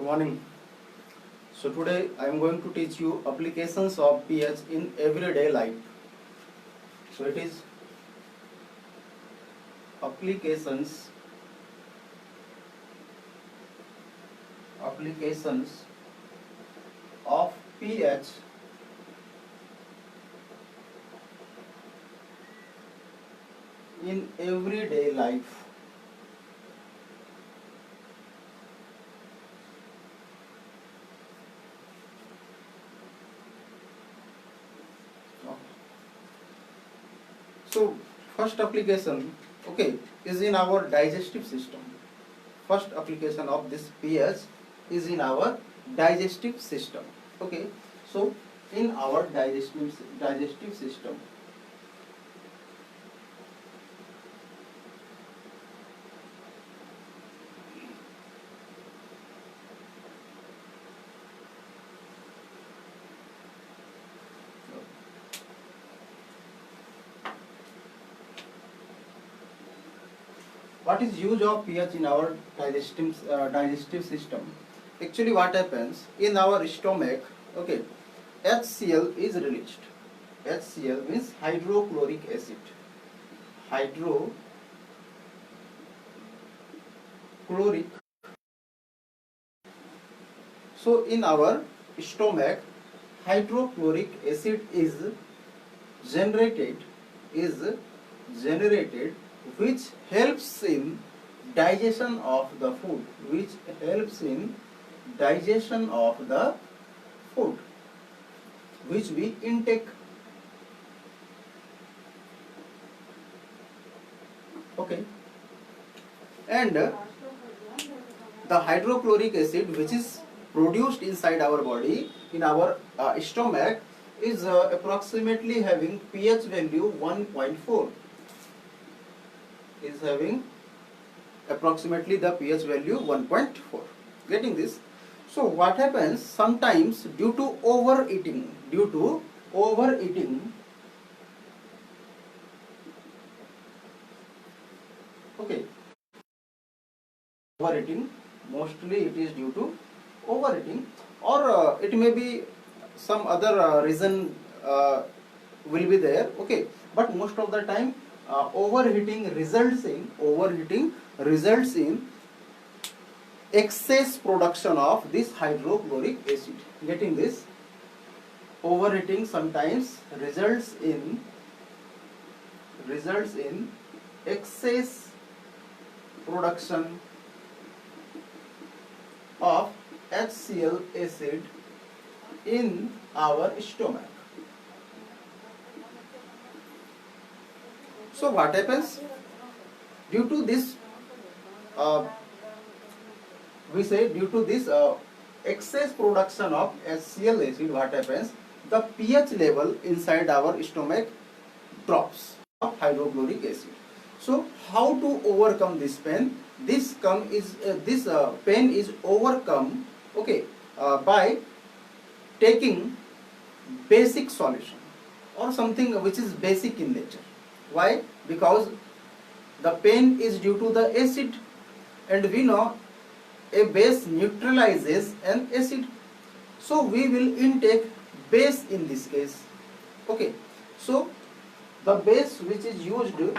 Good morning. So today I am going to teach you applications of pH in everyday life. So it is applications of pH in everyday life. So first application, okay, is in our digestive system. First application of this pH is in our digestive system. Okay, so in our digestive system. What is use of pH in our digestive system? Actually, what happens in our stomach? Okay, HCl is released. HCl means hydrochloric acid. Hydrochloric. So in our stomach, hydrochloric acid is generated, which helps in digestion of the food, which we intake. Okay, and the hydrochloric acid which is produced inside our body in our stomach is approximately having pH value 1.4, is having approximately the pH value 1.4. Getting this? So what happens sometimes due to overeating, okay, overeating, mostly it is due to overeating, or it may be some other reason will be there. Okay, but most of the time overheating results in excess production of this hydrochloric acid. Getting this? Overheating sometimes results in excess production of HCl acid in our stomach. So what happens due to this? Due to this excess production of HCl acid, what happens? The pH level inside our stomach drops of hydrochloric acid. So how to overcome this pain? This pain is overcome, okay, by taking basic solution or something which is basic in nature. Why? Because the pain is due to the acid, and we know a base neutralizes an acid. So we will intake base in this case. Okay. So the base which is used to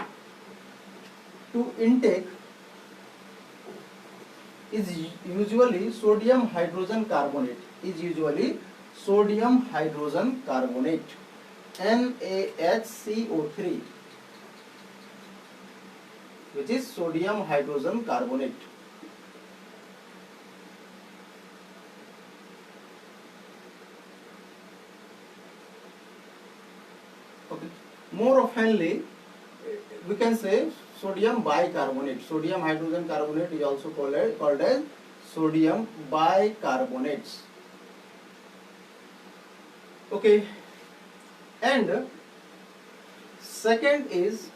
intake is usually sodium hydrogen carbonate. NaHCO3, which is sodium hydrogen carbonate. Okay. More oftenly, we can say sodium bicarbonate. Sodium hydrogen carbonate is also called as sodium bicarbonates. Okay. And second is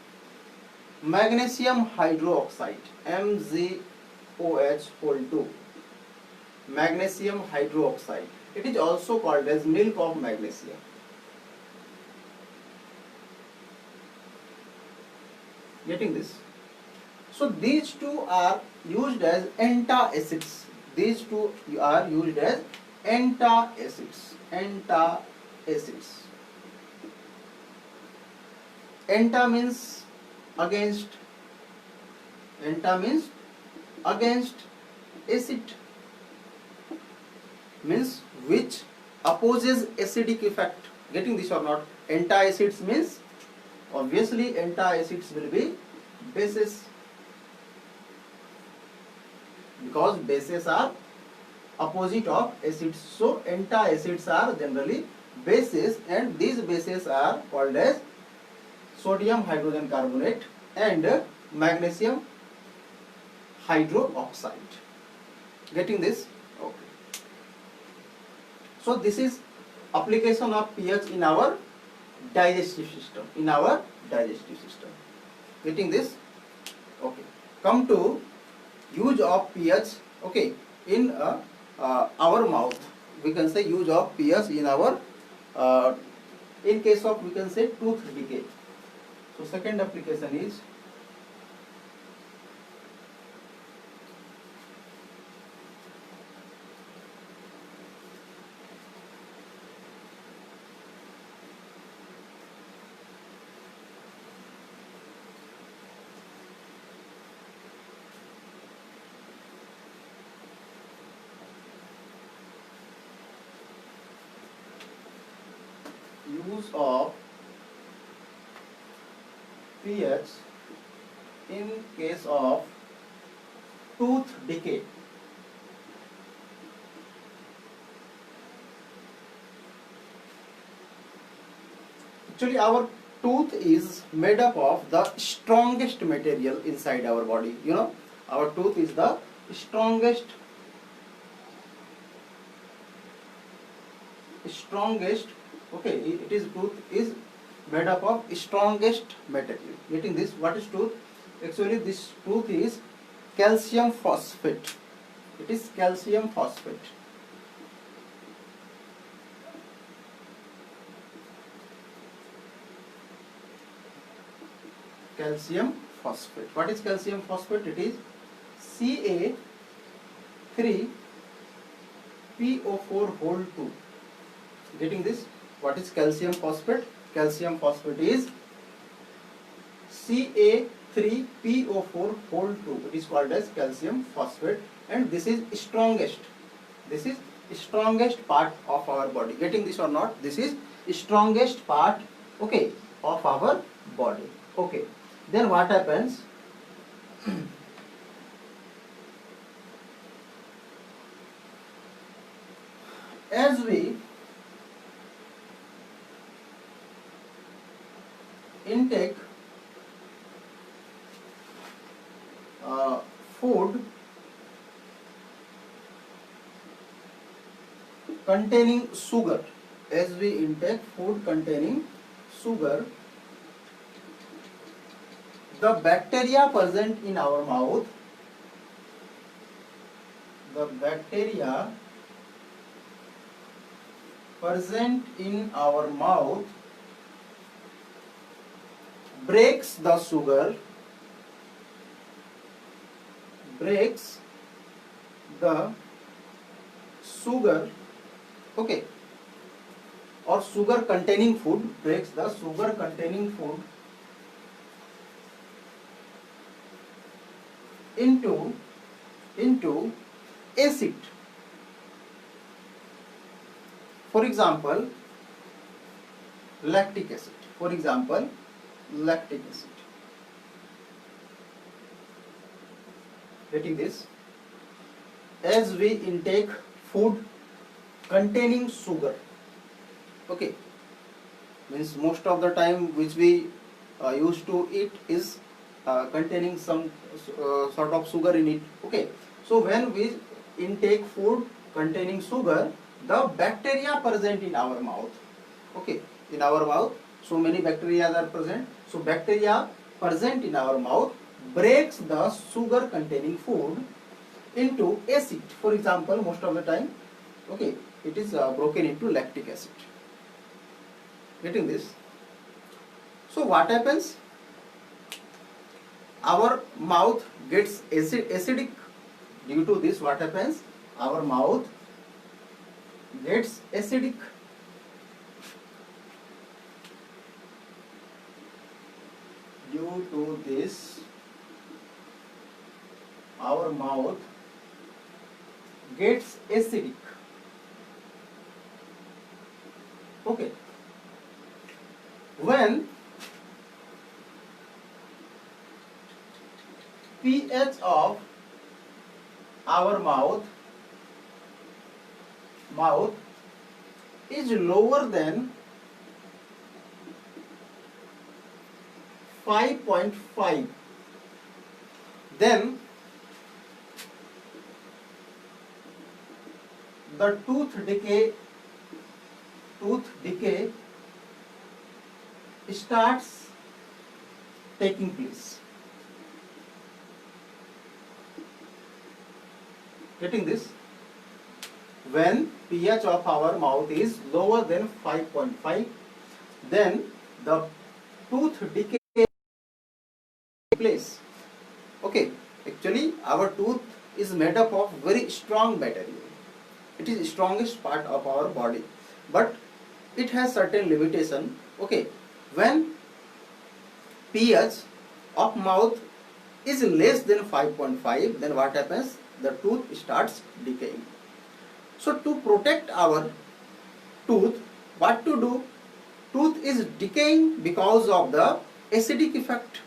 magnesium hydroxide, MgOH2. Magnesium hydroxide. It is also called as milk of magnesia. Getting this? So these two are used as antacids. these two are used as antacids. Antacids. Anta means against. Anta means against. Acid means which opposes acidic effect. Getting this or not? Antacids means obviously antacids will be bases, because bases are opposite of acids. So antacids are generally bases, and these bases are called as sodium hydrogen carbonate and magnesium hydroxide. Getting this? Okay. So this is application of pH in our digestive system. Getting this? Okay. Come to use of pH. Okay. In our mouth, we can say use of pH in our in case of, we can say, tooth decay. So second application is use of pH in case of tooth decay. Actually, our tooth is made up of the strongest material inside our body. You know, our tooth is the strongest, okay, it is, tooth is made up of strongest material. Getting this? What is tooth? Actually, this tooth is calcium phosphate. It is calcium phosphate. Calcium phosphate. What is calcium phosphate? It is Ca3PO4 whole 2. Getting this? What is calcium phosphate? Calcium phosphate is Ca3PO4 whole 2. It is called as calcium phosphate, and this is strongest. This is strongest part of our body. Getting this or not? This is strongest part, okay, of our body. Okay. Then what happens? As we intake food containing sugar, as we intake food containing sugar, the bacteria present in our mouth, breaks the sugar, okay, or sugar containing food, breaks the sugar containing food into acid. For example, lactic acid. Getting this? As we intake food containing sugar, okay, means most of the time which we used to eat is containing some sort of sugar in it, okay. So when we intake food containing sugar, the bacteria present in our mouth, okay, in our mouth, so many bacteria are present. So bacteria present in our mouth breaks the sugar containing food into acid. For example, most of the time, okay, it is broken into lactic acid. Getting this? So what happens? Our mouth gets acidic. Due to this, what happens? our mouth gets acidic. Due to this, our mouth gets acidic. Okay. When pH of our mouth is lower than 5.5, then the tooth decay starts taking place. Getting this? When pH of our mouth is lower than 5.5, then the tooth decay takes place. Okay, actually our tooth is made up of very strong material. It is the strongest part of our body, but it has certain limitation. Okay, when pH of mouth is less than 5.5, then what happens? The tooth starts decaying. So to protect our tooth, what to do? Tooth is decaying because of the acidic effect.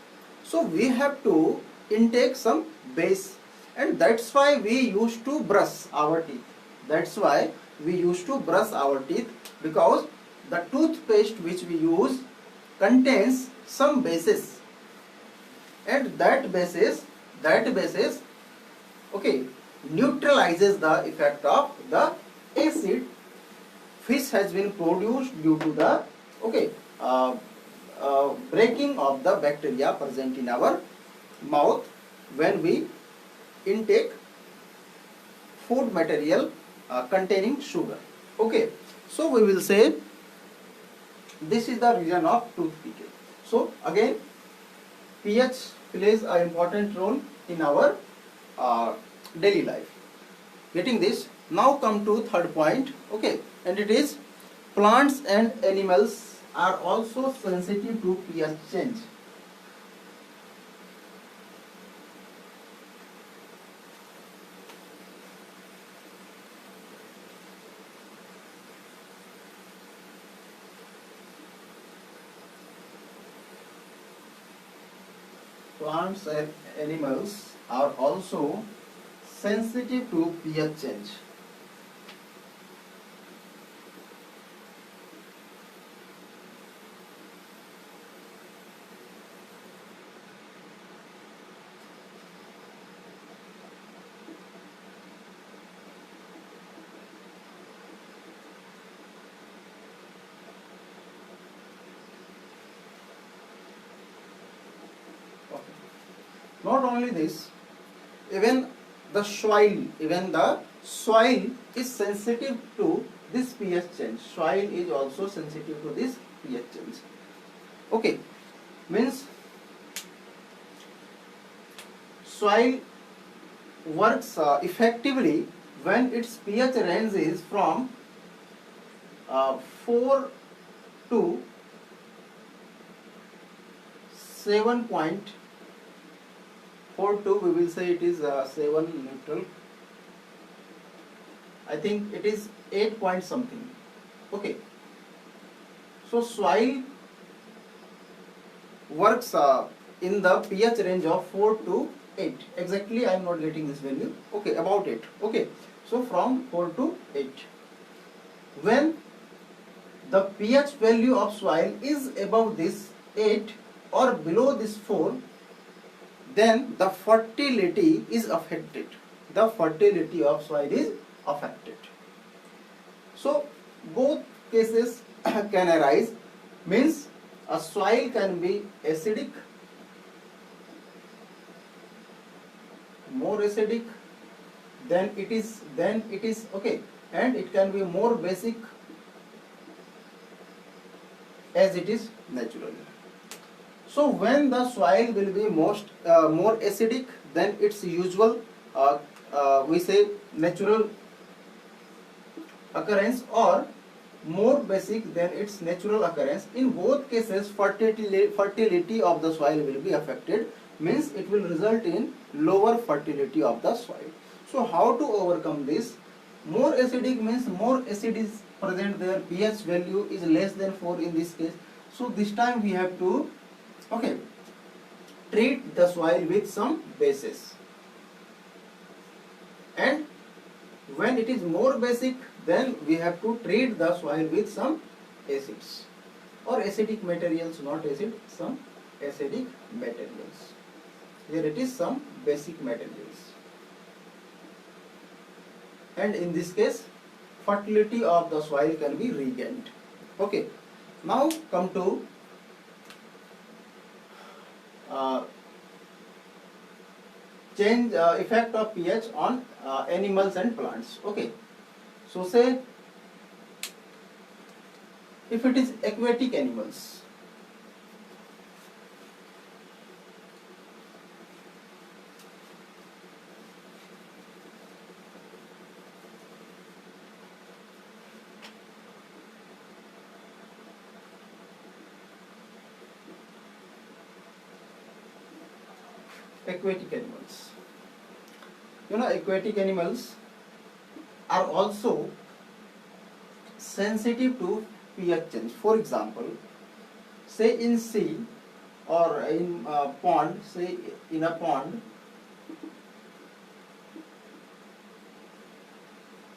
So we have to intake some base, and that's why we used to brush our teeth. That's why we used to brush our teeth, because the toothpaste which we use contains some bases, and that bases okay, neutralizes the effect of the acid which has been produced due to the breaking of the bacteria present in our mouth when we intake food material containing sugar. Okay, so we will say this is the reason of tooth decay. So again, pH plays an important role in our daily life. Getting this? Now come to third point. Okay, and it is plants and animals are also sensitive to pH change. Plants and animals are also sensitive to pH change. Not only this, even the soil is sensitive to this pH change. Soil is also sensitive to this pH change. Okay, means soil works effectively when its pH range is from 4 to 7.42. We will say it is 7 neutral. I think it is 8 point something. Okay, so soil works in the pH range of 4 to 8. Exactly, I am not getting this value. Okay, about 8. Okay, so from 4 to 8. When the pH value of soil is above this 8 or below this 4, then the fertility is affected. The fertility of soil is affected. So both cases can arise, means a soil can be acidic, more acidic than it is okay, and it can be more basic as it is naturally. So when the soil will be more acidic than its usual we say natural occurrence or more basic than its natural occurrence. In both cases, fertility of the soil will be affected, means it will result in lower fertility of the soil. So how to overcome this? More acidic means more acid is present there, pH value is less than 4 in this case. So this time we have to, okay, treat the soil with some bases. And when it is more basic, then we have to treat the soil with some acids or acidic materials, not acid, some acidic materials. Here it is some basic materials. And in this case, fertility of the soil can be regained. Okay, now come to change effect of pH on animals and plants. Okay, so say if it is aquatic animals, aquatic animals are also sensitive to pH change. For example, say in sea or in pond, say in a pond,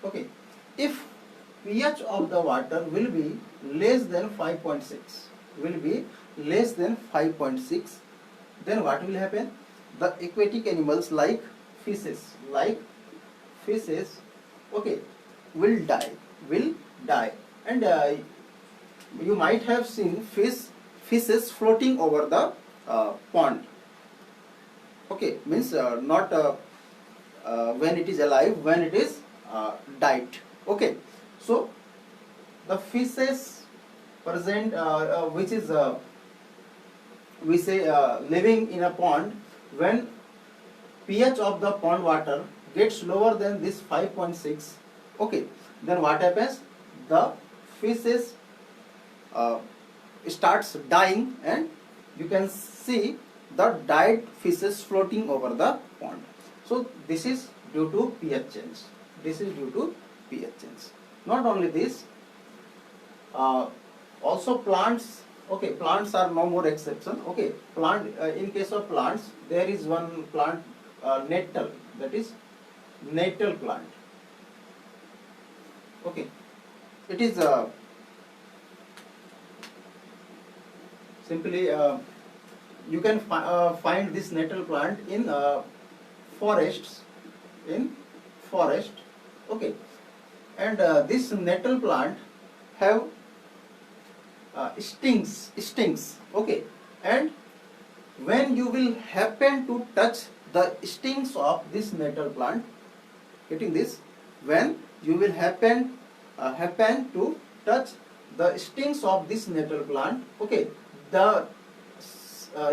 okay, if pH of the water will be less than 5.6, then what will happen? The aquatic animals like fishes, okay, will die. And you might have seen fishes floating over the pond. Okay, means not when it is alive, when it is died. Okay, so the fishes present, which is we say living in a pond, when pH of the pond water gets lower than this 5.6, okay, then what happens? The fishes starts dying, and you can see the died fishes floating over the pond. So this is due to pH change. Not only this, also plants. Okay, plants are no more exception. Okay, in case of plants, there is one plant, nettle, that is nettle plant. Okay, it is simply you can find this nettle plant in forests. Okay, and this nettle plant have stings. Okay, and when you will happen to touch the stings of this nettle plant, getting this, when you will happen to touch the stings of this nettle plant, okay, the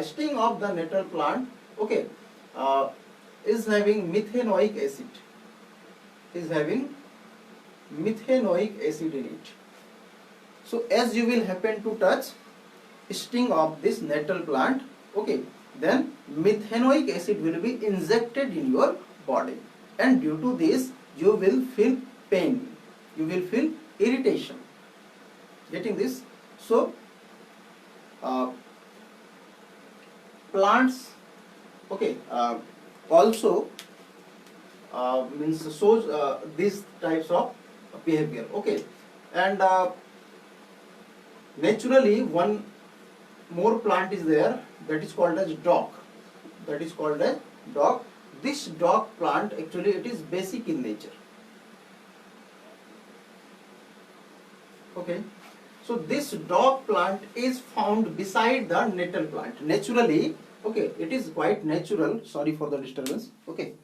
sting of the nettle plant, okay, is having methanoic acid, in it. So as you will happen to touch sting of this nettle plant, okay, then methanoic acid will be injected in your body, and due to this you will feel pain, you will feel irritation. Getting this? So plants, okay, also means shows these types of behavior. Okay, and naturally one more plant is there, that is called as dock. This dock plant, actually it is basic in nature. Okay, so this dock plant is found beside the nettle plant naturally. Okay, it is quite natural. Sorry for the disturbance. Okay,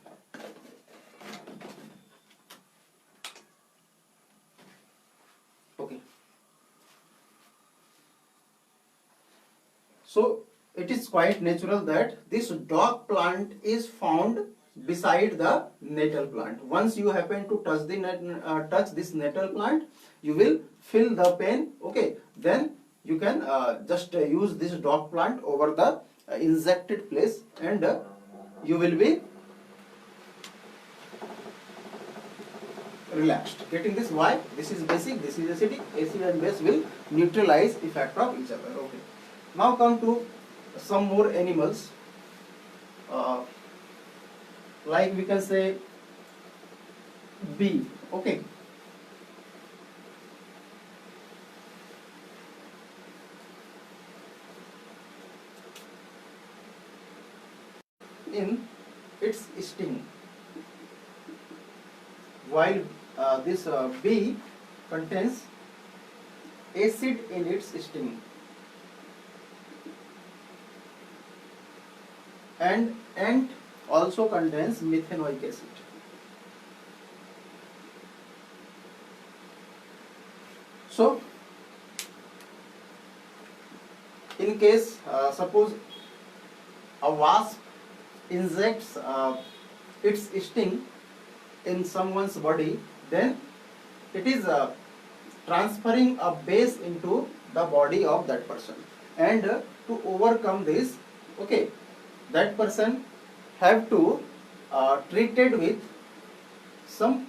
so it is quite natural that this dock plant is found beside the natal plant. Once you happen to touch the touch this natal plant, you will feel the pain. Okay, then you can just use this drop plant over the injected place, and you will be relaxed. Getting this? Why? This is basic, this is acidic. Acid and base will neutralize effect of each other. Okay. Now come to some more animals. Like we can say bee. Okay. In its sting, while this bee contains acid in its sting, and ant also contains methanoic acid. So, in case suppose a wasp injects its sting in someone's body, then it is transferring a base into the body of that person, and to overcome this, okay, that person have to treated with some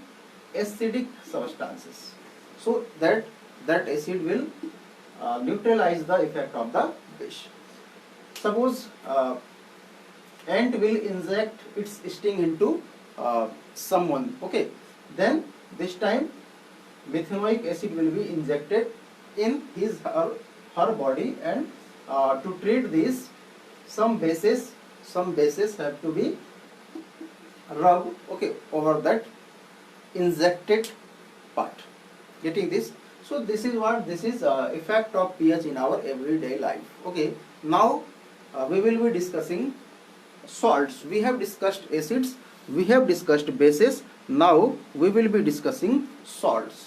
acidic substances, so that acid will neutralize the effect of the base. Suppose ant will inject its sting into someone, okay, then this time methanoic acid will be injected in his her body, and to treat this, some bases have to be rubbed, okay, over that injected part. Getting this? So this is what, this is effect of pH in our everyday life. Okay, now we will be discussing salts. We have discussed acids, we have discussed bases, now we will be discussing salts.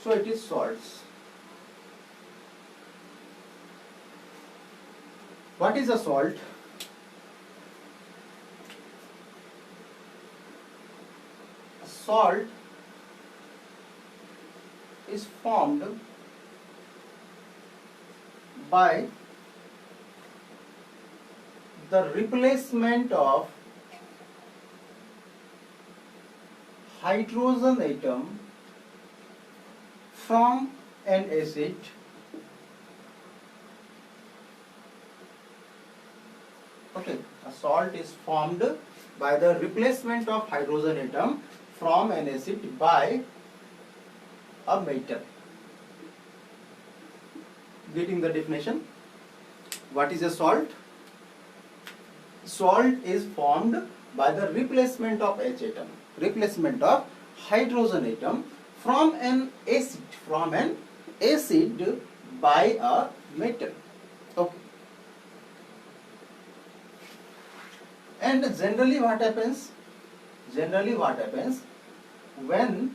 So it is salts. What is a salt? A salt is formed by the replacement of hydrogen atom from an acid okay, a salt is formed by the replacement of hydrogen atom from an acid by a metal. Getting the definition? What is a salt? Salt is formed by the replacement of H atom, replacement of hydrogen atom from an acid by a metal. Okay. And generally what happens? Generally what happens when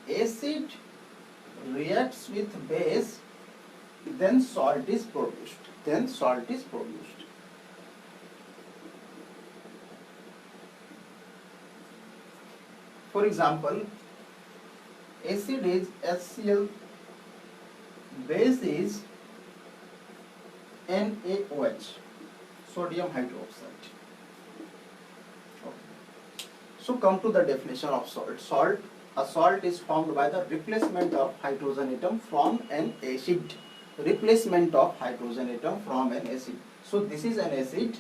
acid reacts with base, then salt is produced. Then salt is produced. For example, acid is HCl, base is NaOH, sodium hydroxide. Okay. So come to the definition of salt. A salt is formed by the replacement of hydrogen atom from an acid. Replacement of hydrogen atom from an acid. So this is an acid.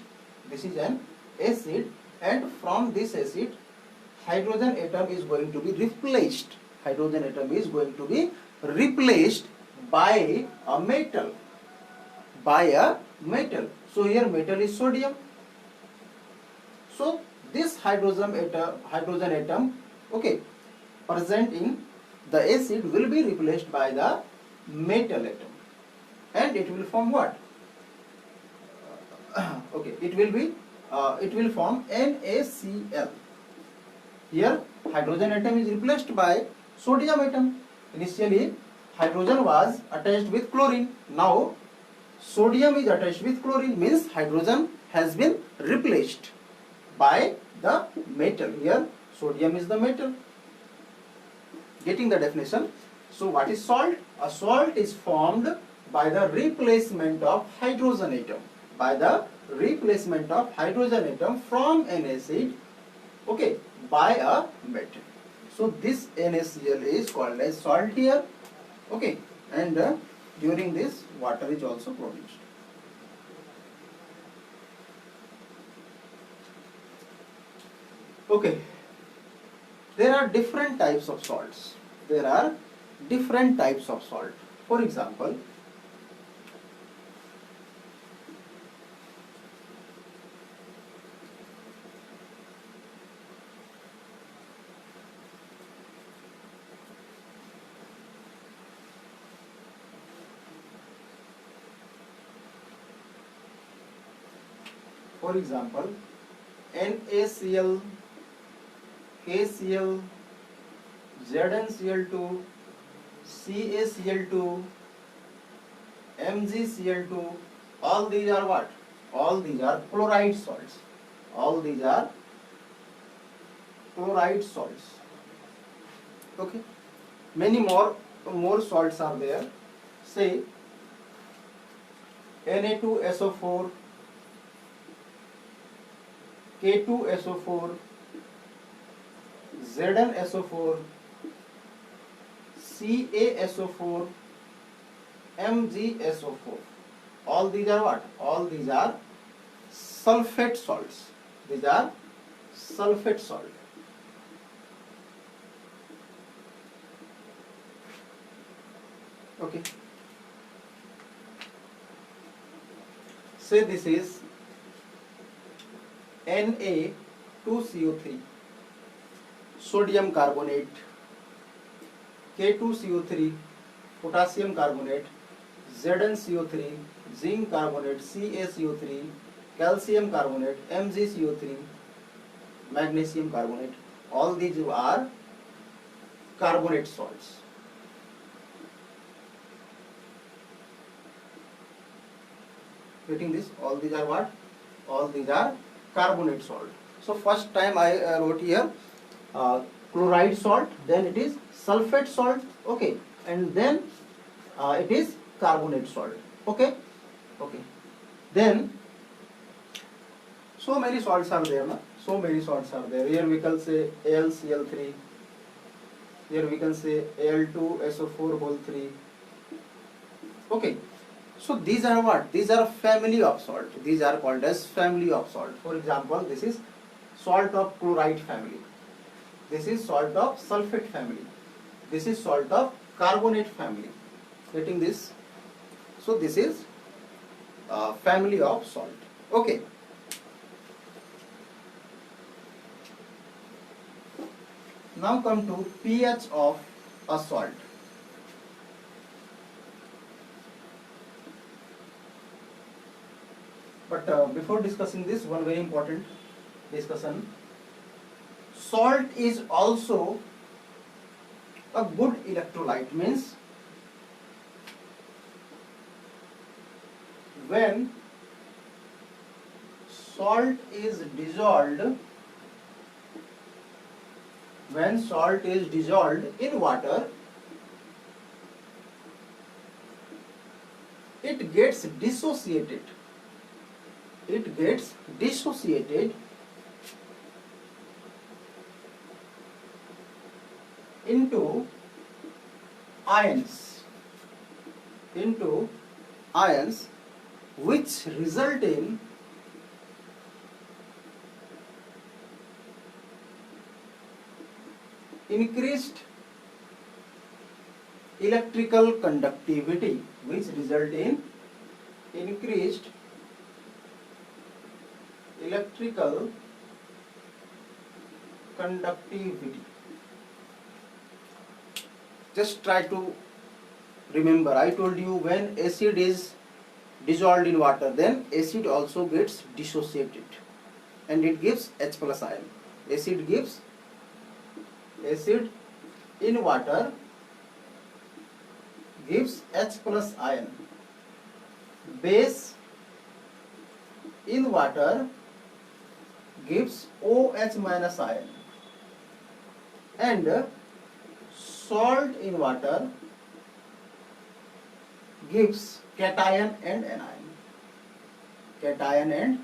This is an acid, and from this acid, hydrogen atom is going to be replaced. Hydrogen atom is going to be replaced by a metal. By a metal. So here metal is sodium. So this hydrogen atom, okay, present in the acid will be replaced by the metal atom, and it will form what? Okay, it will be it will form NaCl. Here hydrogen atom is replaced by sodium atom. Initially hydrogen was attached with chlorine. Now sodium is attached with chlorine, means hydrogen has been replaced by the metal. Here sodium is the metal. Getting the definition? So what is salt? A salt is formed by the replacement of hydrogen atom. By the replacement of hydrogen atom from an acid, okay, by a metal. So this NaCl is called as salt here, okay, and during this water is also produced. Okay, there are different types of salts. There are different types of salt. For example, NaCl, KCl, ZnCl2, CaCl2, MgCl2, all these are what? All these are chloride salts. All these are chloride salts. Okay. Many more salts are there. Say Na2SO4, K2SO4, ZnSO4, CaSO4, MgSO4. All these are what? All these are sulfate salts. These are sulfate salt. Okay. Say this is Na2CO3, sodium carbonate, K2CO3, potassium carbonate, ZnCO3, zinc carbonate, CaCO3, calcium carbonate, MgCO3, magnesium carbonate. All these are carbonate salts. Getting this? All these are what? All these are carbonate salt. So first time I wrote here chloride salt, then it is sulfate salt, okay, and then it is carbonate salt, okay. Then so many salts are there, na? So many salts are there. Here we can say AlCl3, here we can say Al2SO4 whole 3, okay. So these are what? These are family of salt. These are called as family of salt. For example, this is salt of chloride family. This is salt of sulfate family. This is salt of carbonate family. Getting this? So this is family of salt. Okay. Now come to pH of a salt. But before discussing this, one very important discussion. Salt is also a good electrolyte, means when salt is dissolved in water, it gets dissociated. It gets dissociated into ions, which result in increased electrical conductivity, electrical conductivity. Just try to remember, I told you when acid is dissolved in water, then acid also gets dissociated. and it gives H plus ion. Acid in water gives H plus ion. Base in water gives OH minus ion, and salt in water gives cation and anion. Cation and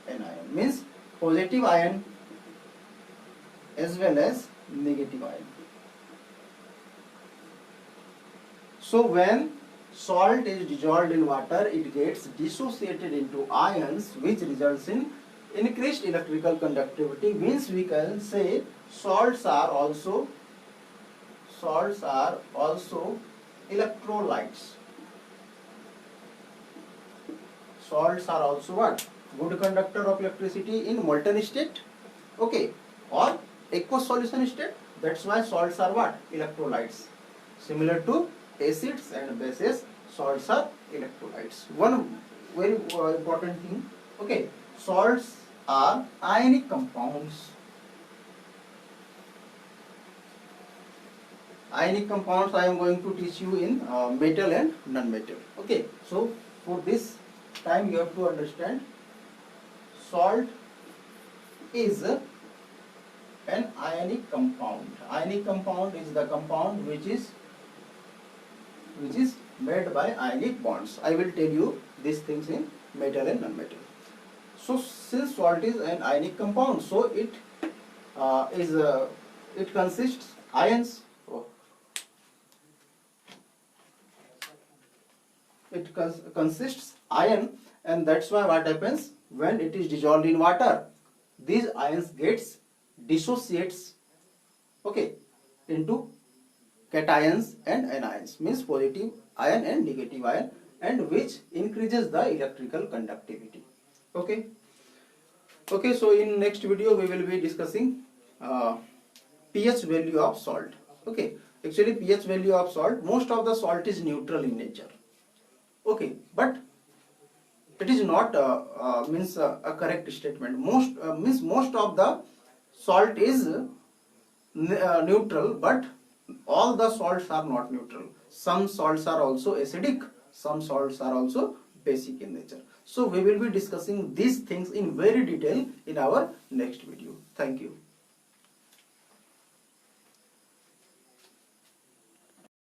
anion means positive ion as well as negative ion. So when salt is dissolved in water, it gets dissociated into ions, which results in increased electrical conductivity. Means we can say salts are also electrolytes. Salts are also what? Good conductor of electricity in molten state, okay, or aqueous solution state. That's why salts are what? Electrolytes. Similar to acids and bases, salts are electrolytes. One very important thing, okay, salts are ionic compounds. Ionic compounds I am going to teach you in metal and non-metal. Okay, so for this time you have to understand salt is an ionic compound. Ionic compound is the compound which is made by ionic bonds. I will tell you these things in metal and non-metal. So since salt is an ionic compound, so it consists ions. It consists ion, and that's why what happens when it is dissolved in water, these ions gets dissociates, okay, into cations and anions, means positive ion and negative ion, and which increases the electrical conductivity. Okay, so in next video we will be discussing pH value of salt. Okay, actually pH value of salt, most of the salt is neutral in nature, okay, but it is not a correct statement. Most of the salt is neutral, but all the salts are not neutral. Some salts are also acidic, some salts are also basic in nature. So we will be discussing these things in very detail in our next video. Thank you.